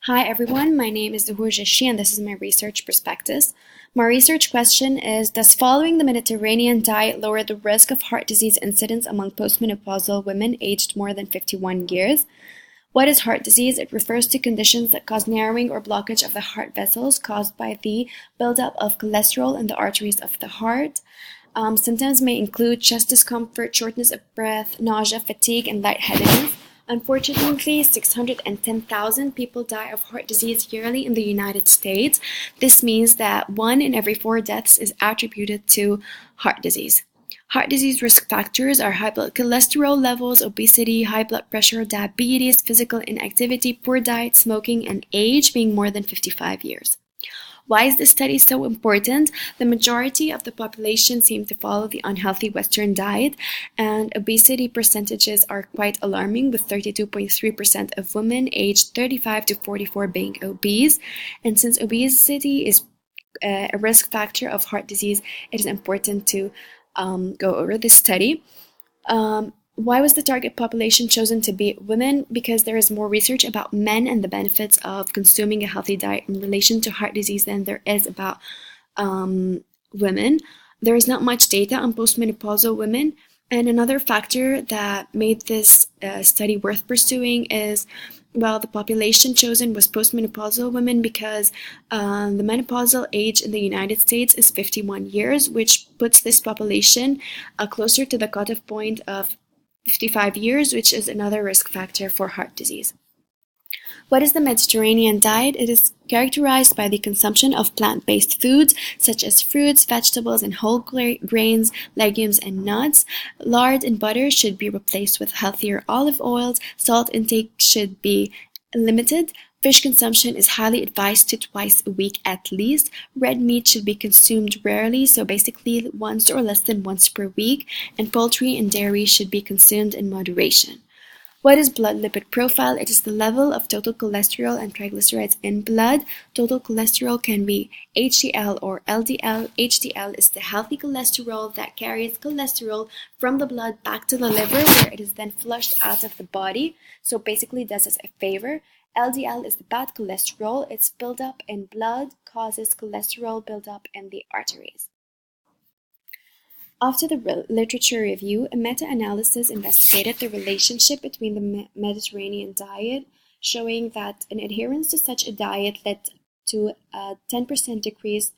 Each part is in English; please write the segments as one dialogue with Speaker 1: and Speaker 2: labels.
Speaker 1: Hi everyone, my name is Zuhur Jashi and this is my research prospectus. My research question is, does following the Mediterranean diet lower the risk of heart disease incidence among postmenopausal women aged more than 51 years? What is heart disease? It refers to conditions that cause narrowing or blockage of the heart vessels caused by the buildup of cholesterol in the arteries of the heart. Symptoms may include chest discomfort, shortness of breath, nausea, fatigue, and lightheadedness. Unfortunately, 610,000 people die of heart disease yearly in the United States. This means that 1 in every 4 deaths is attributed to heart disease. Heart disease risk factors are high blood cholesterol levels, obesity, high blood pressure, diabetes, physical inactivity, poor diet, smoking, and age being more than 55 years. Why is this study so important? The majority of the population seem to follow the unhealthy Western diet, and obesity percentages are quite alarming, with 32.3% of women aged 35 to 44 being obese. And since obesity is a risk factor of heart disease, it is important to go over this study. Why was the target population chosen to be women? Because there is more research about men and the benefits of consuming a healthy diet in relation to heart disease than there is about women. There is not much data on postmenopausal women. And another factor that made this study worth pursuing is, well, the population chosen was postmenopausal women because the menopausal age in the United States is 51 years, which puts this population closer to the cutoff point of 55 years, which is another risk factor for heart disease. What is the Mediterranean diet? It is characterized by the consumption of plant-based foods such as fruits, vegetables, and whole grains, legumes, and nuts. Lard and butter should be replaced with healthier olive oils. Salt intake should be limited. Fish consumption is highly advised to twice a week at least. Red meat should be consumed rarely, so basically once or less than once per week, and poultry and dairy should be consumed in moderation. What is blood lipid profile? It is the level of total cholesterol and triglycerides in blood. Total cholesterol can be HDL or LDL. HDL is the healthy cholesterol that carries cholesterol from the blood back to the liver, where it is then flushed out of the body. So basically does us a favor. LDL is the bad cholesterol. Its buildup in blood causes cholesterol buildup in the arteries. After the literature review, a meta-analysis investigated the relationship between the Mediterranean diet, showing that an adherence to such a diet led to a 10% decrease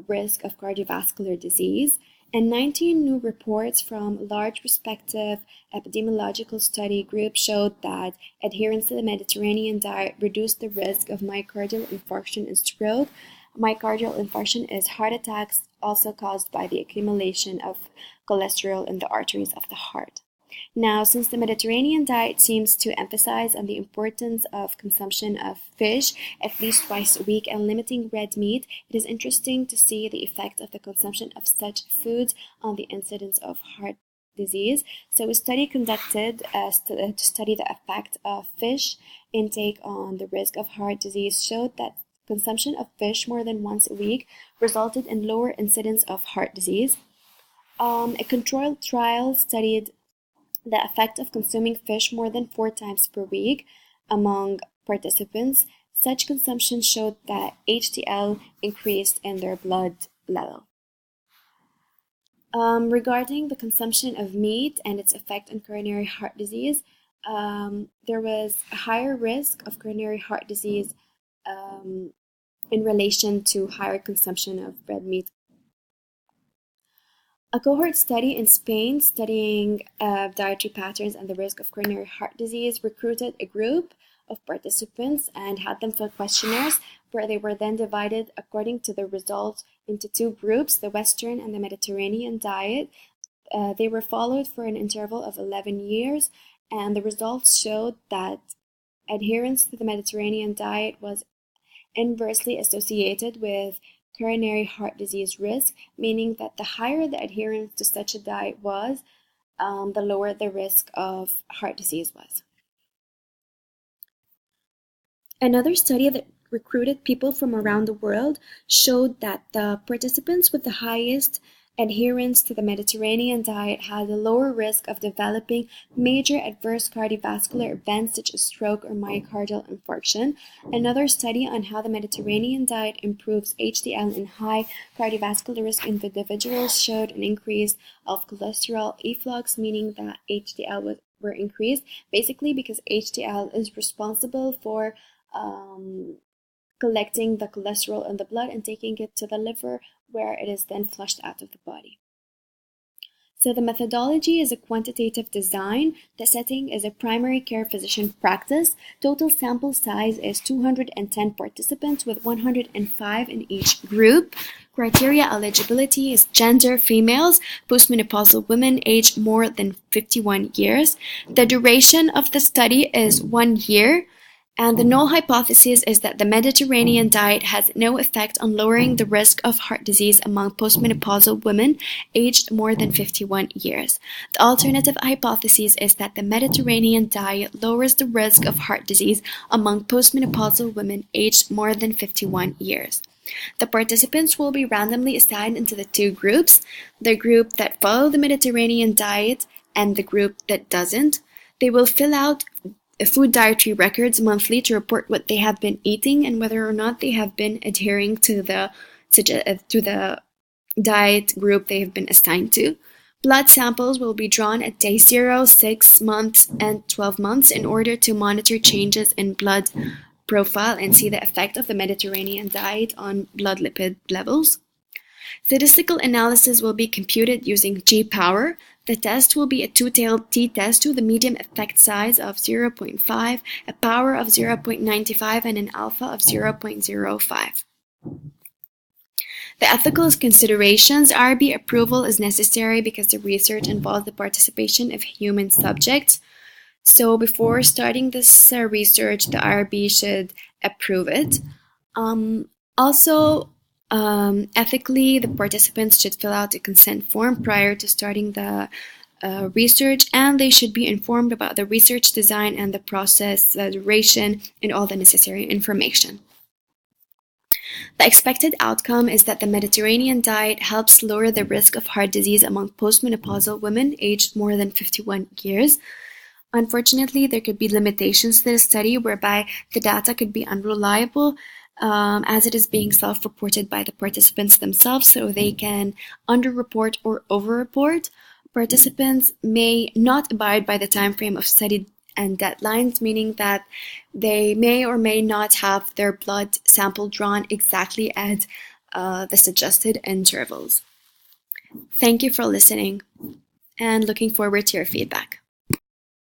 Speaker 1: risk of cardiovascular disease, and 19 new reports from large prospective epidemiological study groups showed that adherence to the Mediterranean diet reduced the risk of myocardial infarction and stroke. Myocardial infarction is heart attacks also caused by the accumulation of cholesterol in the arteries of the heart. Now, since the Mediterranean diet seems to emphasize on the importance of consumption of fish at least twice a week and limiting red meat, it is interesting to see the effect of the consumption of such foods on the incidence of heart disease. So a study conducted to study the effect of fish intake on the risk of heart disease showed that consumption of fish more than once a week resulted in lower incidence of heart disease. A controlled trial studied the effect of consuming fish more than 4 times per week among participants. Such consumption showed that HDL increased in their blood level. Regarding the consumption of meat and its effect on coronary heart disease, there was a higher risk of coronary heart disease in relation to higher consumption of red meat. A cohort study in Spain studying dietary patterns and the risk of coronary heart disease recruited a group of participants and had them fill questionnaires where they were then divided according to the results into 2 groups, the Western and the Mediterranean diet. They were followed for an interval of 11 years, and the results showed that adherence to the Mediterranean diet was inversely associated with coronary heart disease risk, meaning that the higher the adherence to such a diet was, the lower the risk of heart disease was. Another study that recruited people from around the world showed that the participants with the highest Adherence to the Mediterranean diet had a lower risk of developing major adverse cardiovascular events such as stroke or myocardial infarction. Another study on how the Mediterranean diet improves HDL in high cardiovascular risk individuals showed an increase of cholesterol efflux, meaning that HDL were increased, basically because HDL is responsible for collecting the cholesterol in the blood and taking it to the liver, where it is then flushed out of the body. So the methodology is a quantitative design. The setting is a primary care physician practice. Total sample size is 210 participants with 105 in each group. Criteria eligibility is gender, females, postmenopausal women aged more than 51 years. The duration of the study is 1 year. And the null hypothesis is that the Mediterranean diet has no effect on lowering the risk of heart disease among postmenopausal women aged more than 51 years. The alternative hypothesis is that the Mediterranean diet lowers the risk of heart disease among postmenopausal women aged more than 51 years. The participants will be randomly assigned into the two groups, the group that follow the Mediterranean diet and the group that doesn't. They will fill out food dietary records monthly to report what they have been eating and whether or not they have been adhering to the diet group they have been assigned to. Blood samples will be drawn at day 0, 6 months, and 12 months in order to monitor changes in blood profile and see the effect of the Mediterranean diet on blood lipid levels. Statistical analysis will be computed using G-power. The test will be a two-tailed t-test with a median effect size of 0.5, a power of 0.95, and an alpha of 0.05. The ethical considerations. IRB approval is necessary because the research involves the participation of human subjects. So before starting this research, the IRB should approve it. Ethically, the participants should fill out a consent form prior to starting the research, and they should be informed about the research design and the process, the duration, and all the necessary information. The expected outcome is that the Mediterranean diet helps lower the risk of heart disease among postmenopausal women aged more than 51 years. Unfortunately, there could be limitations to the study whereby the data could be unreliable, as it is being self-reported by the participants themselves, so they can underreport or overreport. Participants may not abide by the time frame of study and deadlines, meaning that they may or may not have their blood sample drawn exactly at the suggested intervals. Thank you for listening and looking forward to your feedback.